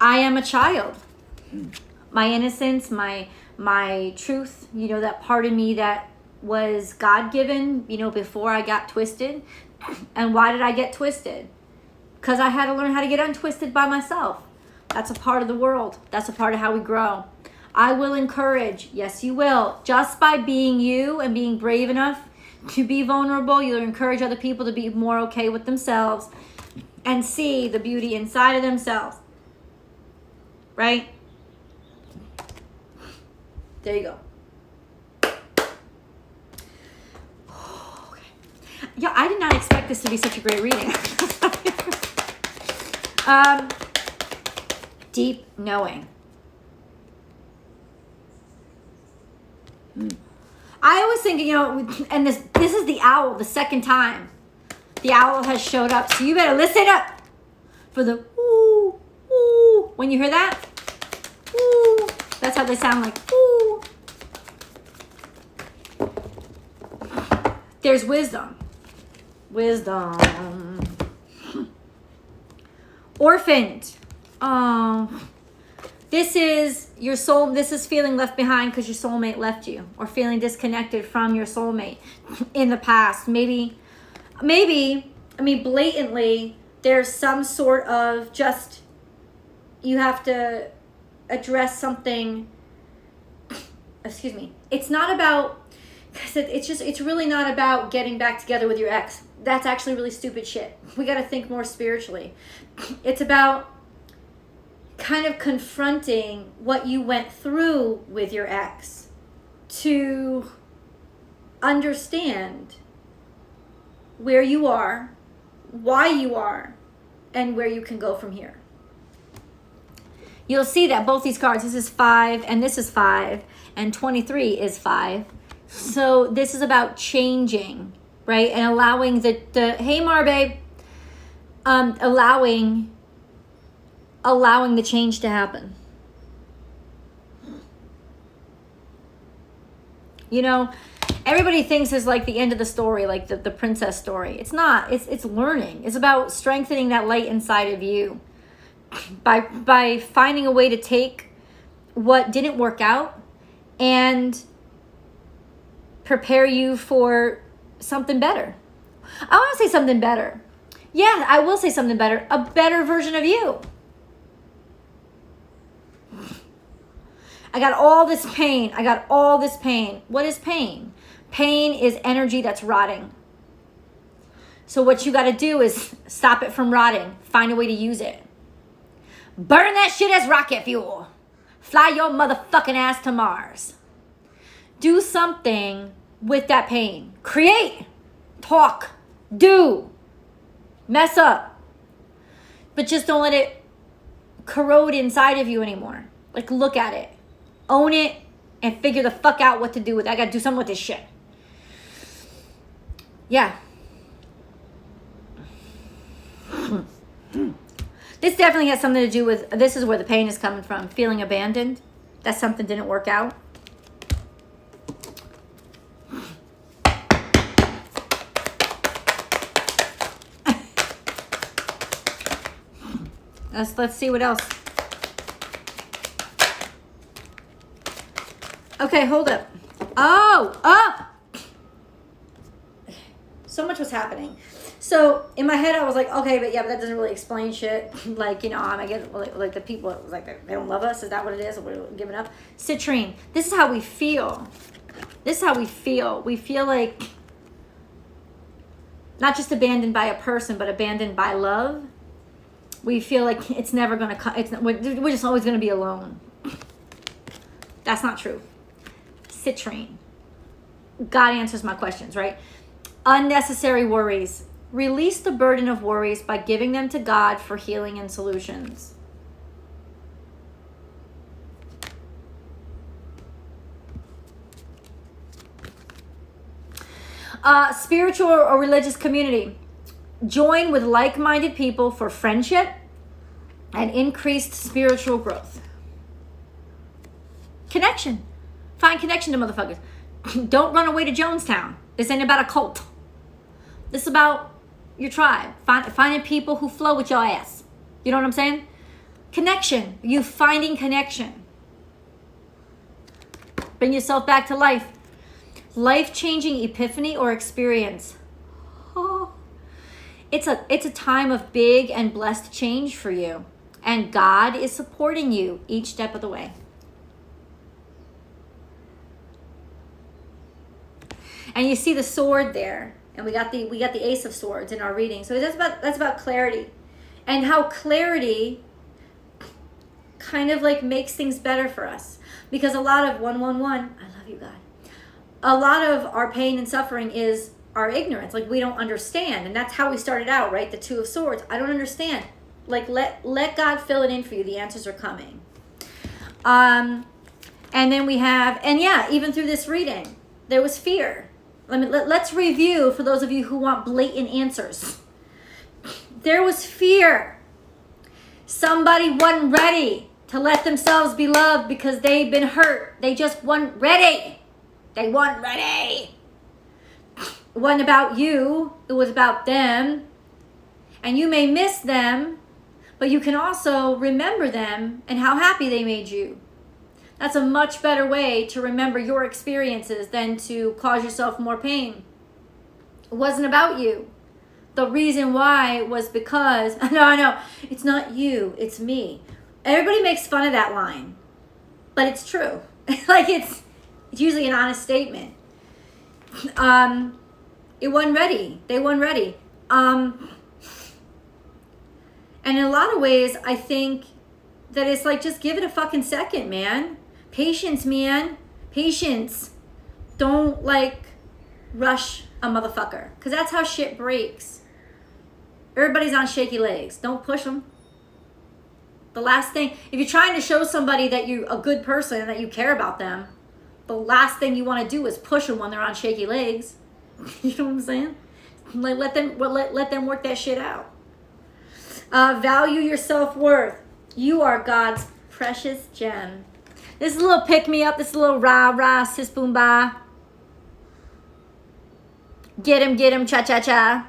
I am a child. My innocence, my truth, you know, that part of me that was God-given, you know, before I got twisted. And why did I get twisted? Because I had to learn how to get untwisted by myself. That's a part of the world. That's a part of how we grow. I will encourage, yes you will, just by being you and being brave enough to be vulnerable, you'll encourage other people to be more okay with themselves and see the beauty inside of themselves. Right? There you go. Okay. Yeah, I did not expect this to be such a great reading. Deep knowing. I was thinking, you know, and this is the owl, the second time the owl has showed up. So you better listen up for the ooh, ooh. When you hear that, ooh, that's how they sound, like ooh. There's wisdom. Wisdom. Orphaned. Oh. This is your soul. This is feeling left behind because your soulmate left you, or feeling disconnected from your soulmate in the past. Maybe, I mean, blatantly, there's some sort of just, you have to address something. Excuse me. It's not about, it's really not about getting back together with your ex. That's actually really stupid shit. We got to think more spiritually. It's about kind of confronting what you went through with your ex to understand where you are, why you are, and where you can go from here. You'll see that both these cards, this is 5 and this is 5, and 23 is 5. So this is about changing, right? And allowing the hey Mar babe, allowing the change to happen. You know, everybody thinks it's like the end of the story, like the princess story. It's not. It's learning. It's about strengthening that light inside of you by finding a way to take what didn't work out and prepare you for something better. I want to say something better. Yeah, I will say something better. A better version of you. I got all this pain. I got all this pain. What is pain? Pain is energy that's rotting. So what you got to do is stop it from rotting. Find a way to use it. Burn that shit as rocket fuel. Fly your motherfucking ass to Mars. Do something with that pain. Create. Talk. Do. Mess up. But just don't let it corrode inside of you anymore. Like, look at it. Own it and figure the fuck out what to do with it. I gotta do something with this shit. Yeah. This definitely has something to do with, this is where the pain is coming from. Feeling abandoned. That something didn't work out. Let's see what else. Okay, hold up. Oh! So much was happening. So in my head, I was like, okay, but that doesn't really explain shit. Like, I guess like the people, like they don't love us. Is that what it is? We're giving up. Citrine. This is how we feel. This is how we feel. We feel like not just abandoned by a person, but abandoned by love. We feel like it's never going to come. We're just always going to be alone. That's not true. Citrine. God answers my questions, right? Unnecessary worries. Release the burden of worries by giving them to God for healing and solutions. Spiritual or religious community. Join with like-minded people for friendship and increased spiritual growth. Connection. Find connection to motherfuckers. Don't run away to Jonestown. This ain't about a cult. This is about your tribe. Finding people who flow with your ass. You know what I'm saying? Connection. You finding connection. Bring yourself back to life. Life-changing epiphany or experience. Oh. It's a time of big and blessed change for you. And God is supporting you each step of the way. And you see the sword there. And we got the Ace of Swords in our reading. So that's about clarity. And how clarity kind of like makes things better for us. Because a lot of 111, I love you, God. A lot of our pain and suffering is our ignorance. Like we don't understand. And that's how we started out, right? The Two of Swords. I don't understand. Like let God fill it in for you. The answers are coming. And then we have, even through this reading, there was fear. Let's review for those of you who want blatant answers. There was fear. Somebody wasn't ready to let themselves be loved because they've been hurt. They just weren't ready. They weren't ready. It wasn't about you. It was about them. And you may miss them, but you can also remember them and how happy they made you. That's a much better way to remember your experiences than to cause yourself more pain. It wasn't about you. The reason why was because, I know, it's not you, it's me. Everybody makes fun of that line, but it's true. Like it's usually an honest statement. It wasn't ready. They weren't ready. And in a lot of ways, I think that it's like, just give it a fucking second, man. Patience, man. Patience. Don't rush a motherfucker. Because that's how shit breaks. Everybody's on shaky legs. Don't push them. The last thing, if you're trying to show somebody that you're a good person and that you care about them, the last thing you want to do is push them when they're on shaky legs. You know what I'm saying? Let them work that shit out. Value your self-worth. You are God's precious gem. This is a little pick-me-up. This is a little rah-rah, sis-boom-ba. Get him, cha-cha-cha.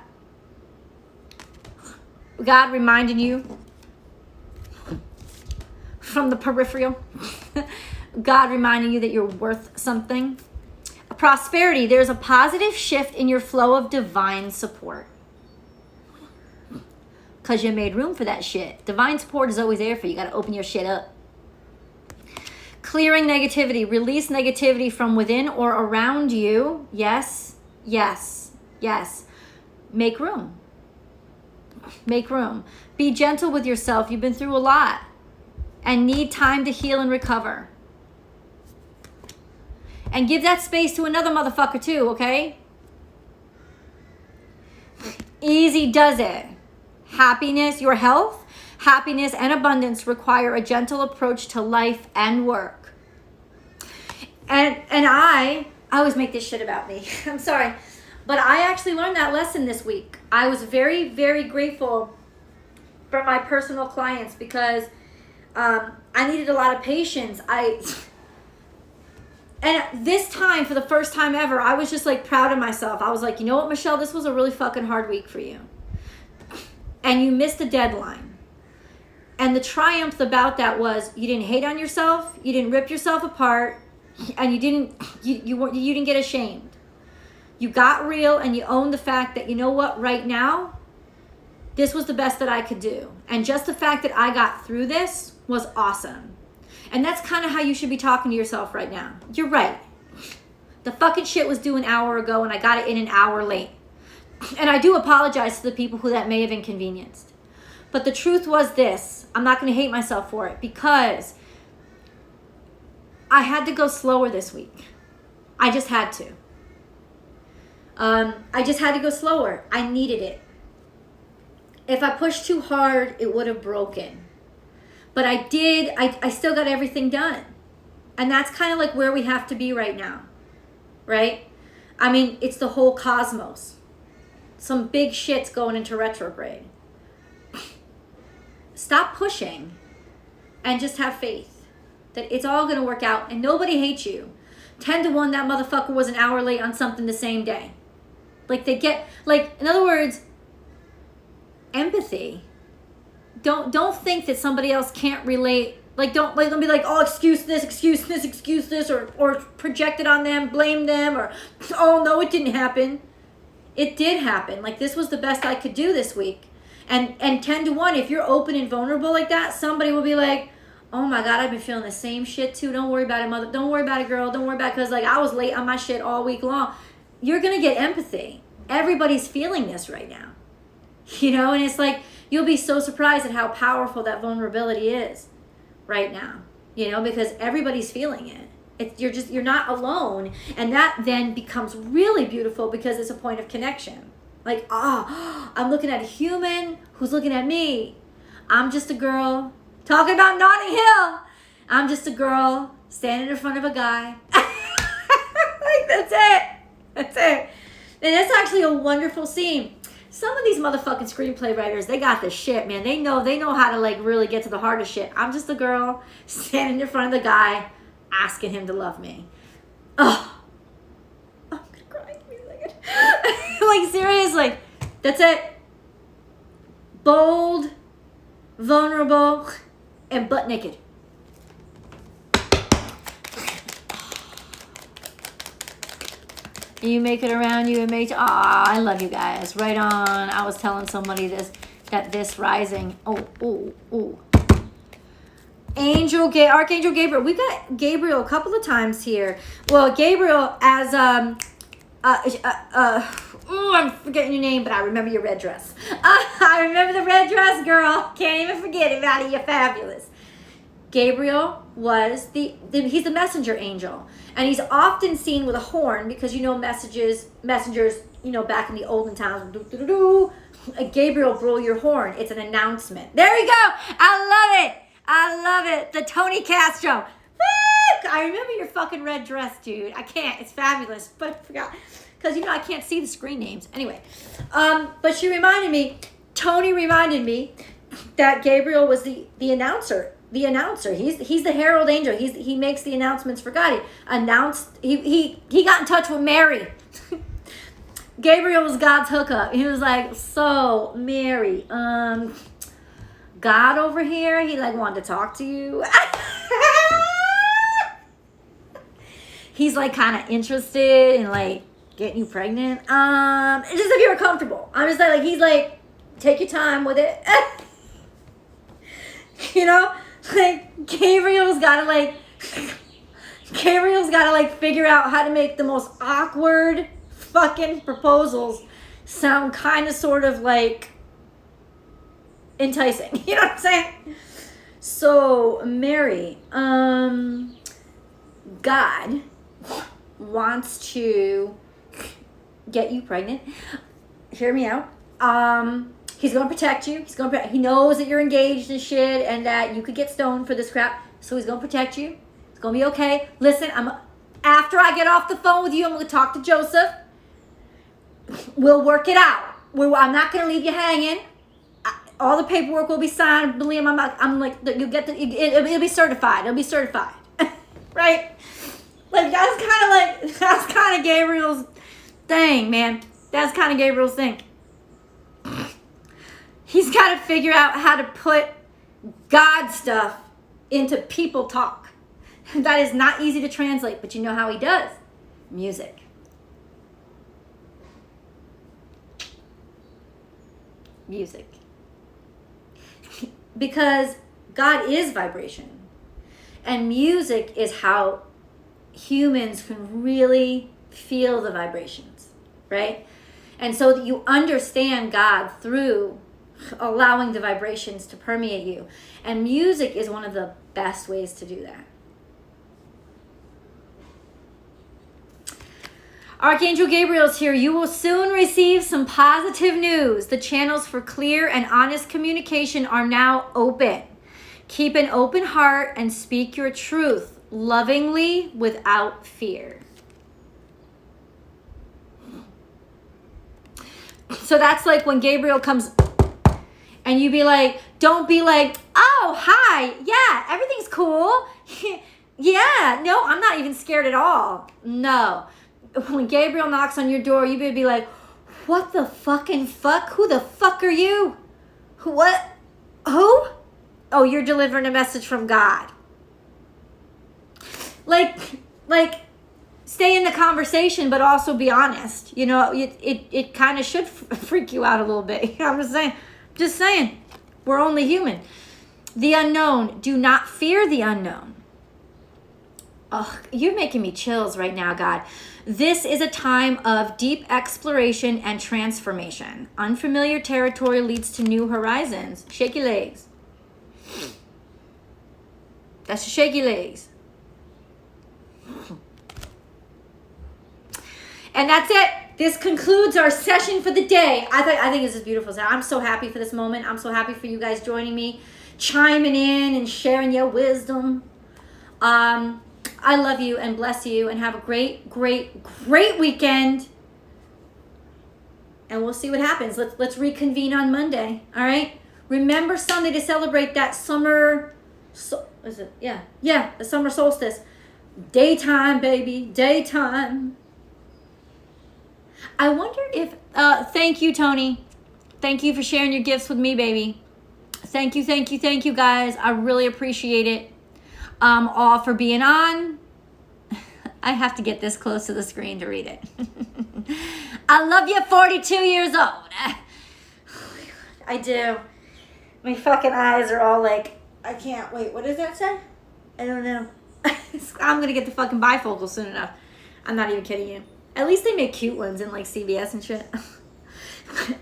God reminding you from the peripheral. God reminding you that you're worth something. Prosperity. There's a positive shift in your flow of divine support. Because you made room for that shit. Divine support is always there for you. You got to open your shit up. Clearing negativity. Release negativity from within or around you. Yes, yes, yes. Make room. Make room. Be gentle with yourself. You've been through a lot and need time to heal and recover. And give that space to another motherfucker too, okay? Easy does it. Happiness, your health, happiness, and abundance require a gentle approach to life and work. And I always make this shit about me. I'm sorry. But I actually learned that lesson this week. I was very, very grateful for my personal clients because I needed a lot of patience. And this time, for the first time ever, I was just proud of myself. I was like, you know what, Michelle, this was a really fucking hard week for you. And you missed the deadline. And the triumph about that was you didn't hate on yourself, you didn't rip yourself apart, and you didn't get ashamed. You got real and you owned the fact that, you know what, right now, this was the best that I could do. And just the fact that I got through this was awesome. And that's kind of how you should be talking to yourself right now. You're right. The fucking shit was due an hour ago and I got it in an hour late. And I do apologize to the people who that may have inconvenienced. But the truth was this. I'm not going to hate myself for it because I had to go slower this week. I just had to. I just had to go slower. I needed it. If I pushed too hard, it would have broken. But I did. I still got everything done. And that's kind of like where we have to be right now. Right? I mean, it's the whole cosmos. Some big shit's going into retrograde. Stop pushing and just have faith that it's all going to work out and nobody hates you. 10 to 1, that motherfucker was an hour late on something the same day. Like they get, like, in other words, empathy. Don't think that somebody else can't relate. Like, don't be like, oh, excuse this, or project it on them, blame them, or, oh, no, it didn't happen. It did happen. Like, this was the best I could do this week. And 10 to 1, if you're open and vulnerable like that, somebody will be like, oh my God, I've been feeling the same shit too. Don't worry about it, mother. Don't worry about it, girl. Don't worry about it, because, like, I was late on my shit all week long. You're going to get empathy. Everybody's feeling this right now. You know, and it's like, you'll be so surprised at how powerful that vulnerability is right now, you know, because everybody's feeling it. You're not alone. And that then becomes really beautiful because it's a point of connection. Like, I'm looking at a human who's looking at me. I'm just a girl talking about Notting Hill. I'm just a girl standing in front of a guy. Like, that's it. That's it. And that's actually a wonderful scene. Some of these motherfucking screenplay writers, they got this shit, man. They know how to, like, really get to the heart of shit. I'm just a girl standing in front of the guy asking him to love me. Oh, I'm gonna cry. Give me a second. Like, seriously, that's it. Bold, vulnerable, and butt naked. You make it around you and make it. I love you guys. Right on. I was telling somebody this rising. Oh. Archangel Gabriel. We've got Gabriel a couple of times here. Well, Gabriel as I'm forgetting your name, but I remember your red dress. I remember the red dress, girl. Can't even forget about it. You're fabulous. Gabriel was he's the messenger angel. And he's often seen with a horn because, you know, messengers, you know, back in the olden times, Gabriel, blow your horn. It's an announcement. There you go. I love it. The Tony Castro. I remember your fucking red dress, dude. I can't. It's fabulous. But I forgot. Because, you know, I can't see the screen names. Anyway. But Tony reminded me that Gabriel was the announcer. The announcer. He's the herald angel. He makes the announcements for God. He got in touch with Mary. Gabriel was God's hookup. He was like, so Mary, God over here, he like wanted to talk to you. He's like kind of interested in like getting you pregnant. Just if you were comfortable. I'm just like he's like, take your time with it. You know? Like Gabriel's gotta figure out how to make the most awkward fucking proposals sound kind of sort of like enticing. You know what I'm saying? So Mary, God wants to get you pregnant. Hear me out. He's going to protect you. He knows that you're engaged and shit and that you could get stoned for this crap. So he's going to protect you. It's going to be okay. Listen, after I get off the phone with you, I'm going to talk to Joseph. We'll work it out. I'm not going to leave you hanging. All the paperwork will be signed. Believe me, I'm like, you'll get it'll be certified. It'll be certified. Right? Like, that's kind of Gabriel's thing, man. That's kind of Gabriel's thing. He's got to figure out how to put God stuff into people talk. That is not easy to translate, but you know how he does? Music. music. Because God is vibration. And music is how humans can really feel the vibrations, right? And so that you understand God through allowing the vibrations to permeate you. And music is one of the best ways to do that. Archangel Gabriel's here. You will soon receive some positive news. The channels for clear and honest communication are now open. Keep an open heart and speak your truth lovingly without fear. So that's like when Gabriel comes and you be like, don't be like, oh, hi, yeah, everything's cool. Yeah, no, I'm not even scared at all. No. When Gabriel knocks on your door, you better be like, what the fucking fuck? Who the fuck are you? What? Who? Oh, you're delivering a message from God. Like, stay in the conversation, but also be honest. You know, it kind of should freak you out a little bit. You know what I'm just saying. We're only human. The unknown. Do not fear the unknown. Oh, you're making me chills right now, God. This is a time of deep exploration and transformation. Unfamiliar territory leads to new horizons. Shaky legs. That's the shaky legs. And that's it. This concludes our session for the day. I think this is beautiful. I'm so happy for this moment. I'm so happy for you guys joining me, chiming in and sharing your wisdom. I love you and bless you and have a great, great, great weekend. And we'll see what happens. Let's reconvene on Monday. All right. Remember Sunday to celebrate that summer. Is it? Yeah. The summer solstice. Daytime, baby. Daytime. I wonder if, thank you, Tony. Thank you for sharing your gifts with me, baby. Thank you, guys. I really appreciate it. All for being on. I have to get this close to the screen to read it. I love you, 42 years old. I do. My fucking eyes are all like, I can't wait. What does that say? I don't know. I'm going to get the fucking bifocal soon enough. I'm not even kidding you. At least they make cute ones in like CVS and shit.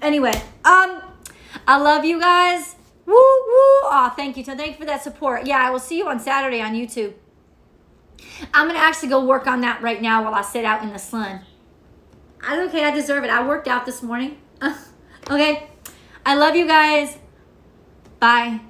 Anyway, I love you guys. Woo, woo. Oh, thank you. Thank you for that support. Yeah, I will see you on Saturday on YouTube. I'm going to actually go work on that right now while I sit out in the sun. Okay, I deserve it. I worked out this morning. Okay. I love you guys. Bye.